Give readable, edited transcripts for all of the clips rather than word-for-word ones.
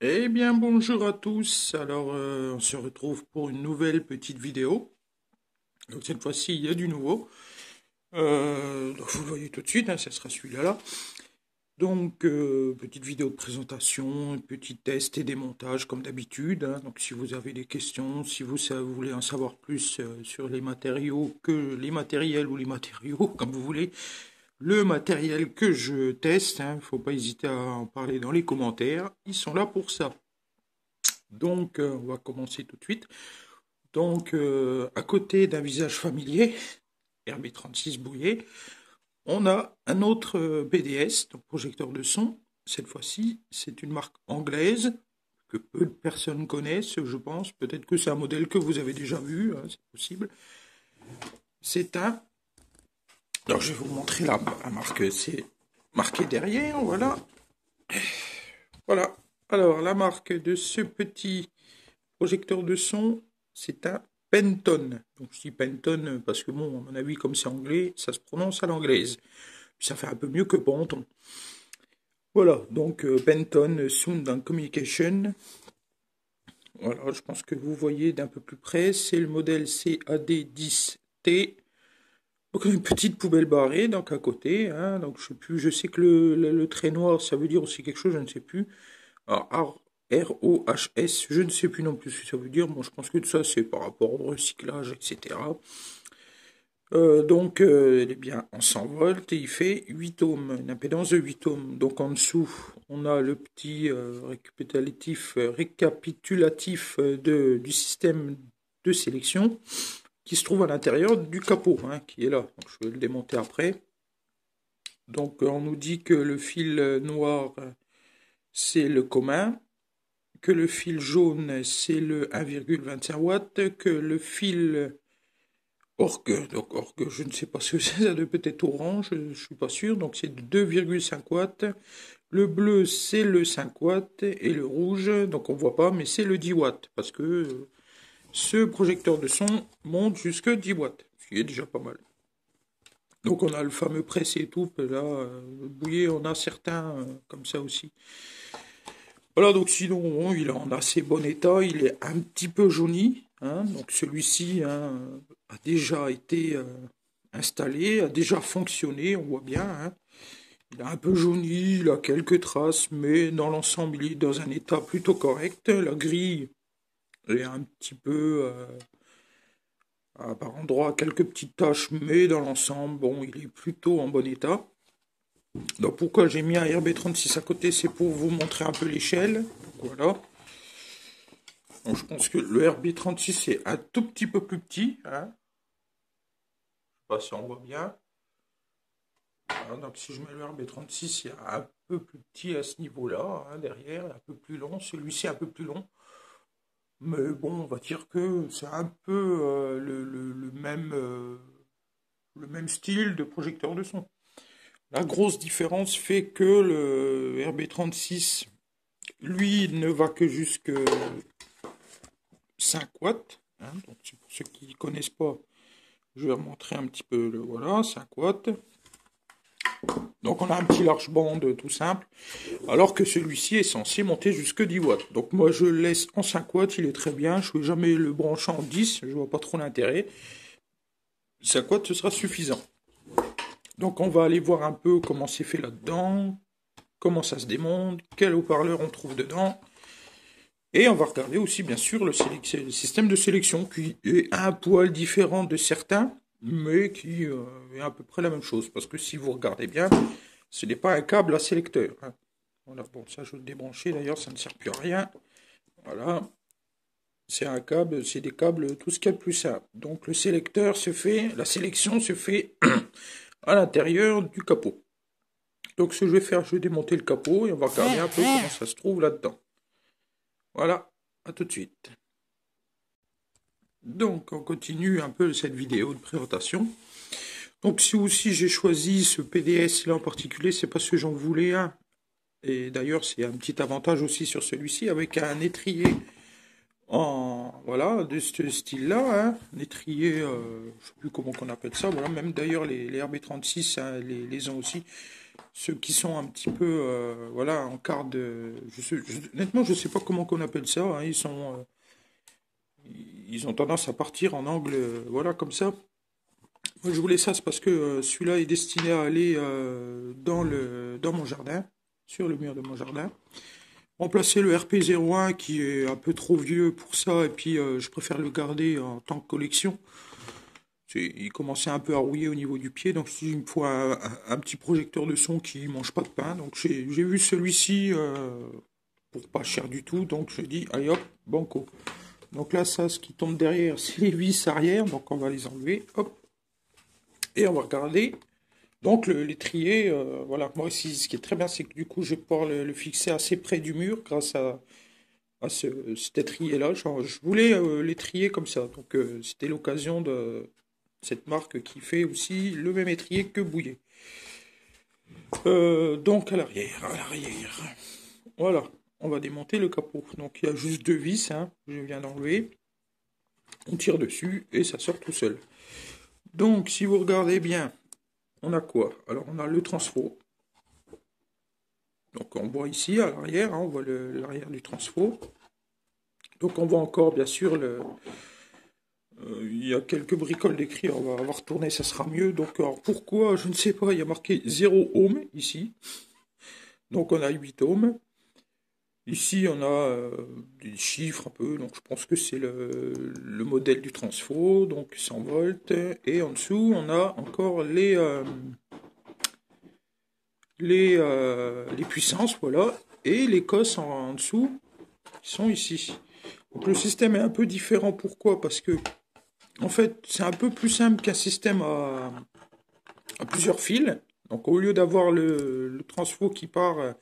Eh bien, bonjour à tous. Alors, on se retrouve pour une nouvelle petite vidéo. Donc, cette fois-ci, il y a du nouveau. Donc, vous le voyez tout de suite, hein, ça sera celui-là là. Donc, petite vidéo de présentation, un petit test et démontage comme d'habitude, hein. Donc, si vous avez des questions, si vous voulez en savoir plus sur les matériaux que les matériels ou les matériaux, comme vous voulez, le matériel que je teste, hein, faut pas hésiter à en parler dans les commentaires. Ils sont là pour ça. Donc, on va commencer tout de suite. Donc, à côté d'un visage familier, RB36 brouillé, on a un autre PDS, donc projecteur de son. Cette fois-ci, c'est une marque anglaise que peu de personnes connaissent, je pense. Peut-être que c'est un modèle que vous avez déjà vu, hein, c'est possible. C'est un... Alors, je vais vous montrer la marque, c'est marqué derrière, voilà. Voilà. Alors, la marque de ce petit projecteur de son, c'est un Pentone. Donc je dis Pentone parce que bon, à mon avis, comme c'est anglais, ça se prononce à l'anglaise. Puis ça fait un peu mieux que Panton. Voilà, donc Pentone Sound and Communication. Voilà, je pense que vous voyez d'un peu plus près. C'est le modèle CAD10T. Donc une petite poubelle barrée, donc à côté. Hein, donc je sais plus, je sais que le trait noir, ça veut dire aussi quelque chose, je ne sais plus. Alors, ROHS, je ne sais plus non plus ce que ça veut dire. Moi, je pense que tout ça, c'est par rapport au recyclage, etc. Il est bien en 100 volts et il fait 8 ohms, une impédance de 8 ohms. Donc, en dessous, on a le petit récapitulatif du système de sélection qui se trouve à l'intérieur du capot, hein, qui est là. Donc, je vais le démonter après. Donc, on nous dit que le fil noir, c'est le commun, que le fil jaune, c'est le 1,25 watts, que le fil orgue, donc orgue, je ne sais pas ce que c'est, ça doit peut-être orange, je ne suis pas sûr, donc c'est 2,5 watts. Le bleu, c'est le 5 watts, et le rouge, donc on voit pas, mais c'est le 10 watts, parce que ce projecteur de son monte jusque 10 watts, ce qui est déjà pas mal. Donc on a le fameux presse et tout, là, le bouillet, on a certains comme ça aussi. Voilà, donc sinon, bon, il est en assez bon état, il est un petit peu jauni, hein, donc celui-ci hein, a déjà été installé, a déjà fonctionné, on voit bien, hein. Il est un peu jauni, il a quelques traces, mais dans l'ensemble, il est dans un état plutôt correct. La grille est un petit peu, par endroits, quelques petites taches, mais dans l'ensemble, bon, il est plutôt en bon état. Donc pourquoi j'ai mis un RB36 à côté, c'est pour vous montrer un peu l'échelle. Voilà. Donc, je pense que le RB36 est un tout petit peu plus petit, hein. Je sais pas si on voit bien. Voilà, donc si je mets le RB36, il est un peu plus petit à ce niveau-là, hein, derrière, un peu plus long. Celui-ci est un peu plus long. Mais bon, on va dire que c'est un peu le même style de projecteur de son. La grosse différence fait que le RB36, lui, ne va que jusque 5 watts, hein. Donc pour ceux qui ne connaissent pas, je vais remontrer un petit peu le voilà, 5 watts. Donc on a un petit large bande tout simple, alors que celui-ci est censé monter jusque 10 watts. Donc moi je le laisse en 5 watts, il est très bien, je ne vais jamais le brancher en 10, je vois pas trop l'intérêt. 5 watts ce sera suffisant. Donc on va aller voir un peu comment c'est fait là-dedans, comment ça se démonte, quel haut-parleur on trouve dedans. Et on va regarder aussi bien sûr le système de sélection qui est un poil différent de certains, mais qui est à peu près la même chose. Parce que si vous regardez bien, ce n'est pas un câble à sélecteur, hein. Voilà, bon, ça je vais le débrancher d'ailleurs, ça ne sert plus à rien. Voilà, c'est un câble, c'est des câbles, tout ce qu'il y a de plus simple. Donc le sélecteur se fait, la sélection se fait à l'intérieur du capot. Donc ce que je vais faire, je vais démonter le capot et on va regarder un peu comment ça se trouve là-dedans. Voilà, à tout de suite. Donc on continue un peu cette vidéo de présentation. Donc si aussi j'ai choisi ce PDS là en particulier, c'est parce que j'en voulais un. Et d'ailleurs, c'est un petit avantage aussi sur celui-ci, avec un étrier en voilà de ce style-là, hein, un étrier, je sais plus comment qu'on appelle ça. Voilà, même d'ailleurs les RB36 hein, les ont aussi. ceux qui sont un petit peu, voilà, en quart de... honnêtement, je sais pas comment qu'on appelle ça, hein, ils ont tendance à partir en angle, voilà, comme ça. Moi, je voulais ça, c'est parce que celui-là est destiné à aller dans mon jardin, sur le mur de mon jardin. Remplacer le RP01 qui est un peu trop vieux pour ça, et puis je préfère le garder en tant que collection. Il commençait un peu à rouiller au niveau du pied, donc il me faut un petit projecteur de son qui mange pas de pain. Donc j'ai vu celui-ci pour pas cher du tout, donc j'ai dit allez hop, banco. Donc là, ça, ce qui tombe derrière, c'est les vis arrière, donc on va les enlever, hop, et on va regarder. Donc l'étrier, voilà, moi ici, ce qui est très bien, c'est que du coup, je vais pouvoir le fixer assez près du mur grâce à cet étrier-là. Je voulais l'étrier comme ça, donc c'était l'occasion de cette marque qui fait aussi le même étrier que Bouillet. Donc à l'arrière, voilà, on va démonter le capot. Donc il y a juste deux vis, hein, je viens d'enlever. On tire dessus et ça sort tout seul. Donc si vous regardez bien, on a quoi? Alors on a le transfo. Donc on voit ici à l'arrière, hein, on voit l'arrière du transfo. Donc on voit encore bien sûr il y a quelques bricoles d'écrit, on va retourner, ça sera mieux. Donc alors, pourquoi, je ne sais pas, il y a marqué 0 ohm ici. Donc on a 8 ohms. Ici on a des chiffres un peu, donc je pense que c'est le modèle du transfo, donc 100 volts. Et en dessous on a encore les puissances, voilà. Et les cosses en dessous qui sont ici. Donc le système est un peu différent, pourquoi? Parce que en fait, c'est un peu plus simple qu'un système à plusieurs fils. Donc, au lieu d'avoir le transfo qui part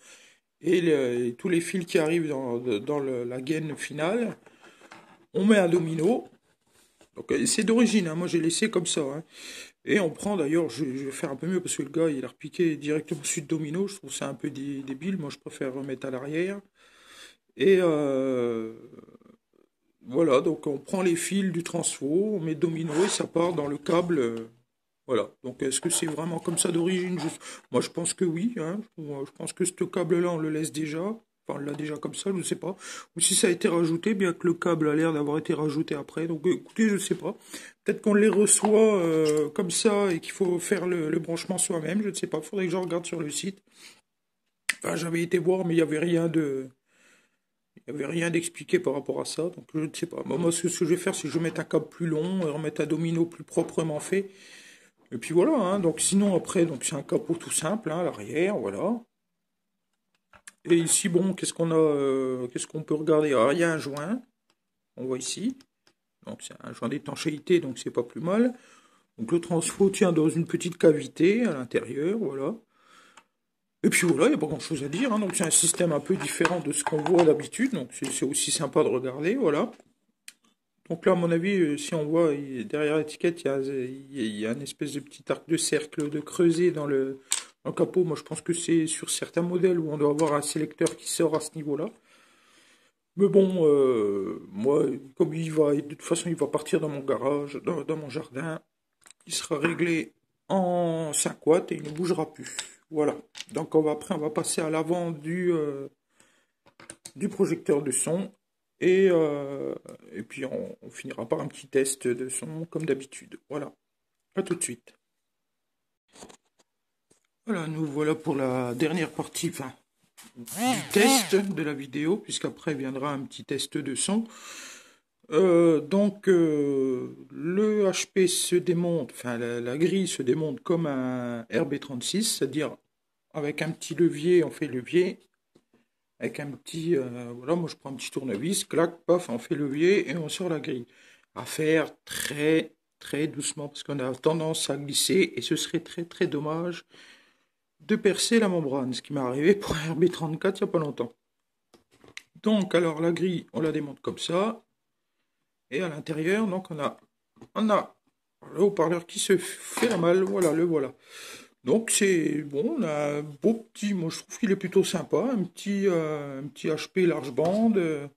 et tous les fils qui arrivent dans la gaine finale, on met un domino. Donc, c'est d'origine, hein, moi j'ai laissé comme ça, hein. Et on prend d'ailleurs, je vais faire un peu mieux parce que le gars il a repiqué directement sur le domino. Je trouve ça un peu débile. Moi je préfère remettre à l'arrière. Et voilà, donc on prend les fils du transfo, on met domino et ça part dans le câble. Voilà. Donc est-ce que c'est vraiment comme ça d'origine? Moi je pense que oui, hein. Moi, je pense que ce câble-là on le laisse déjà. Enfin on l'a déjà comme ça, je ne sais pas. Ou si ça a été rajouté, bien que le câble a l'air d'avoir été rajouté après. Donc écoutez, je ne sais pas. Peut-être qu'on les reçoit comme ça et qu'il faut faire le branchement soi-même, je ne sais pas. Il faudrait que je regarde sur le site. Enfin j'avais été voir mais il n'y avait rien de... Il n'y avait rien d'expliqué par rapport à ça, donc je ne sais pas. Moi, ce que je vais faire, c'est que je vais mettre un câble plus long, et remettre un domino plus proprement fait. Et puis voilà, hein. Donc sinon après, donc c'est un capot tout simple, hein, à l'arrière, voilà. Et ici, bon, qu'est-ce qu'on peut regarder? Alors, il y a un joint, on voit ici. Donc c'est un joint d'étanchéité, donc c'est pas plus mal. Donc le transfo tient dans une petite cavité à l'intérieur, voilà. Et puis voilà, il n'y a pas grand-chose à dire, hein. Donc c'est un système un peu différent de ce qu'on voit d'habitude, donc c'est aussi sympa de regarder, voilà. Donc là, à mon avis, si on voit derrière l'étiquette, il y a une espèce de petit arc de cercle de creuset dans le capot. Moi, je pense que c'est sur certains modèles où on doit avoir un sélecteur qui sort à ce niveau-là. Mais bon, moi, comme de toute façon, il va partir dans mon garage, dans mon jardin. Il sera réglé en 5 watts et il ne bougera plus. Voilà. Donc après, on va passer à l'avant du projecteur de son. Et puis on finira par un petit test de son comme d'habitude. Voilà, à tout de suite. Voilà, nous voilà pour la dernière partie enfin, du test de la vidéo, puisqu'après viendra un petit test de son. Donc le HP se démonte, enfin la grille se démonte comme un RB36, c'est-à-dire avec un petit levier, on fait levier. Avec un petit, voilà, moi je prends un petit tournevis, clac, paf, on fait levier et on sort la grille. À faire très très doucement parce qu'on a tendance à glisser et ce serait très très dommage de percer la membrane, ce qui m'est arrivé pour un RB34 il n'y a pas longtemps. Donc alors la grille, on la démonte comme ça et à l'intérieur, donc on a le haut-parleur qui se fait la malle, voilà, le voilà. Donc c'est bon, on a un beau petit, moi je trouve qu'il est plutôt sympa, un petit HP large bande,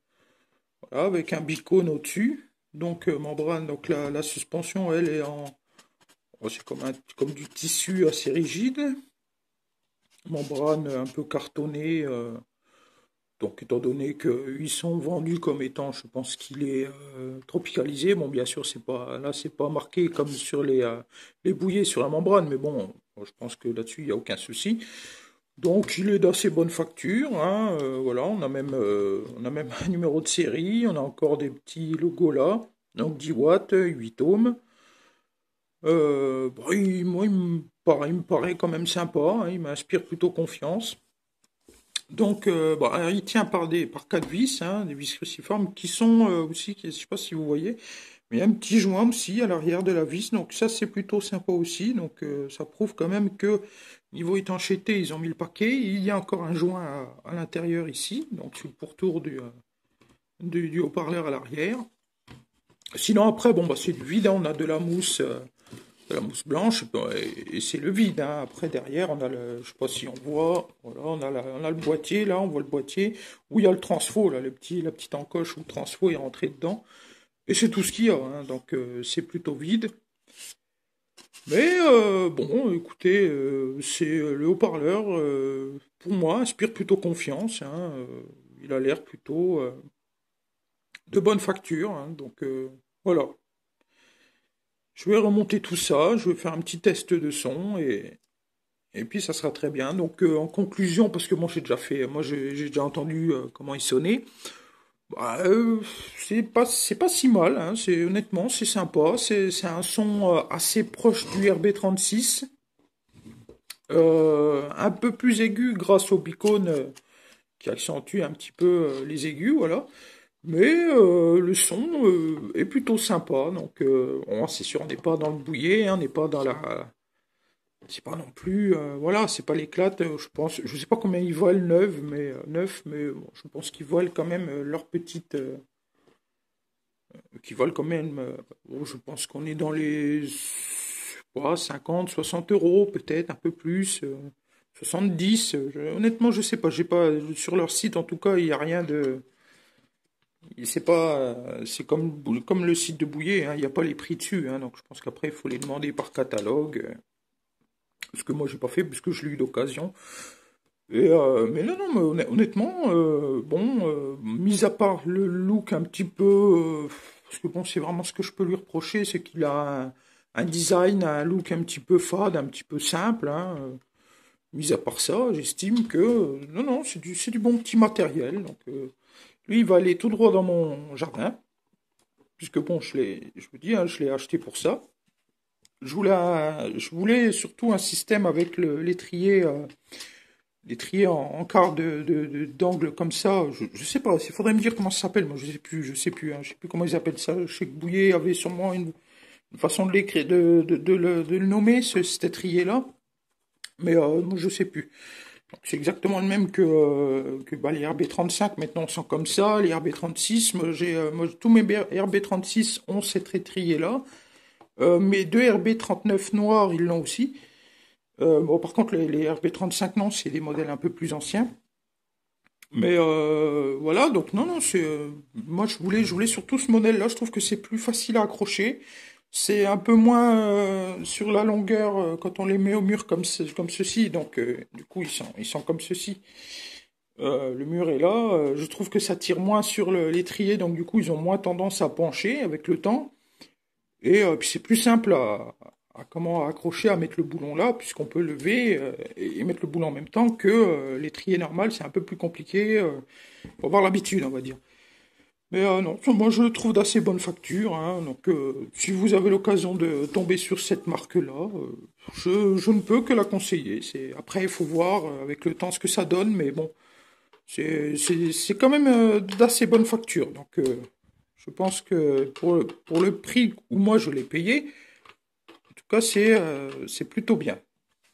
voilà, avec un bicone au-dessus. Donc membrane, donc la suspension elle est en, oh, c'est comme du tissu assez rigide. membrane un peu cartonnée. Donc, étant donné qu'ils sont vendus comme étant, je pense qu'il est tropicalisé. Bon, bien sûr, c'est pas là, c'est pas marqué comme sur les bouillets sur la membrane, mais bon, je pense que là-dessus, il n'y a aucun souci. Donc, il est d'assez bonne facture, hein, voilà, on a même un numéro de série, on a encore des petits logos là. Donc, 10 watts, 8 ohms. Bon, moi, il me paraît quand même sympa, hein, il m'inspire plutôt confiance. Donc, bah, il tient par quatre vis, hein, des vis cruciformes qui sont aussi, je sais pas si vous voyez, mais il y a un petit joint aussi à l'arrière de la vis, donc ça c'est plutôt sympa aussi. Donc ça prouve quand même que niveau étanchéité, ils ont mis le paquet. Il y a encore un joint à l'intérieur ici, donc sur le pourtour du haut-parleur à l'arrière. Sinon après, bon bah c'est du vide, hein, on a de la mousse blanche, et c'est le vide, hein. Après, derrière, on a le, je sais pas si on voit, voilà, on a le boîtier, là, on voit le boîtier, où il y a le transfo, là, la petite encoche où le transfo est rentré dedans. Et c'est tout ce qu'il y a, hein. Donc c'est plutôt vide. Mais bon, écoutez, c'est le haut-parleur, pour moi, inspire plutôt confiance, hein. Il a l'air plutôt de bonne facture, hein. Donc voilà. Je vais remonter tout ça, je vais faire un petit test de son et puis ça sera très bien. Donc en conclusion, parce que moi j'ai déjà entendu comment il sonnait. Bah, c'est pas si mal, hein. C'est honnêtement c'est sympa. C'est un son assez proche du RB36, un peu plus aigu grâce au bicone qui accentue un petit peu les aigus, voilà. Mais le son est plutôt sympa, donc bon, c'est sûr, on n'est pas dans le bouillet, hein, on n'est pas dans la, c'est pas non plus, voilà, c'est pas l'éclate. Je pense, je sais pas combien ils volent neuf, mais bon, je pense qu'ils volent quand même leur petite, qui volent quand même. Bon, je pense qu'on est dans les, ouais, 50, 60 euros peut-être, un peu plus. 70, honnêtement, je sais pas, j'ai pas sur leur site en tout cas, il y a rien de. C'est pas, c'est comme le site de Bouillet, hein, il n'y a pas les prix dessus, hein, donc je pense qu'après il faut les demander par catalogue, ce que moi j'ai pas fait puisque je l'ai eu d'occasion. Et mais non, non, mais honnêtement, bon, mis à part le look un petit peu, parce que bon, c'est vraiment ce que je peux lui reprocher, c'est qu'il a un design, un look un petit peu fade, un petit peu simple, hein, mis à part ça, j'estime que non, non, c'est du bon petit matériel, donc. Lui, il va aller tout droit dans mon jardin, puisque bon, je vous dis, hein, je l'ai acheté pour ça. Je voulais surtout un système avec l'étrier, l'étrier en quart d'angle comme ça. Je sais pas, il faudrait me dire comment ça s'appelle. Moi, je sais plus, hein, je sais plus comment ils appellent ça. Je sais que Bouillet avait sûrement une façon de l'écrire, de le nommer, cet étrier-là. Mais moi, je sais plus. C'est exactement le même que bah, les RB35 maintenant sont comme ça, les RB36, moi, tous mes RB36 ont cette étrier-là. Mes deux RB39 noirs, ils l'ont aussi. Bon, par contre, les RB35 non, c'est des modèles un peu plus anciens. Mais voilà, donc non, non, moi je voulais surtout ce modèle-là. Je trouve que c'est plus facile à accrocher. C'est un peu moins sur la longueur quand on les met au mur comme ceci. Donc du coup ils sont comme ceci. Le mur est là. Je trouve que ça tire moins sur l'étrier, donc du coup ils ont moins tendance à pencher avec le temps. Et puis c'est plus simple à comment accrocher, à mettre le boulon là, puisqu'on peut lever et mettre le boulon en même temps que l'étrier normal. C'est un peu plus compliqué. Faut avoir l'habitude, on va dire. Mais non, moi je le trouve d'assez bonne facture, hein, donc si vous avez l'occasion de tomber sur cette marque-là, je ne peux que la conseiller. Après, il faut voir avec le temps ce que ça donne, mais bon, c'est quand même d'assez bonne facture. Donc je pense que pour le prix où moi je l'ai payé, en tout cas c'est plutôt bien.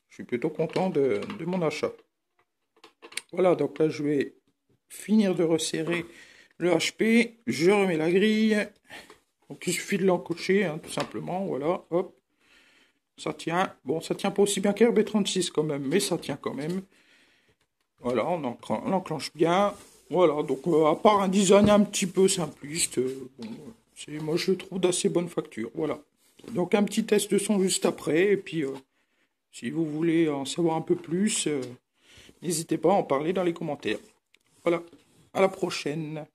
Je suis plutôt content de mon achat. Voilà, donc là je vais finir de resserrer le HP, je remets la grille. Donc il suffit de l'encocher, hein, tout simplement. Voilà, hop. Ça tient. Bon, ça tient pas aussi bien qu'RB36 quand même, mais ça tient quand même. Voilà, on enclenche bien. Voilà, donc à part un design un petit peu simpliste, bon, moi je le trouve d'assez bonne facture. Voilà. Donc un petit test de son juste après, et puis si vous voulez en savoir un peu plus, N'hésitez pas à en parler dans les commentaires. Voilà, à la prochaine.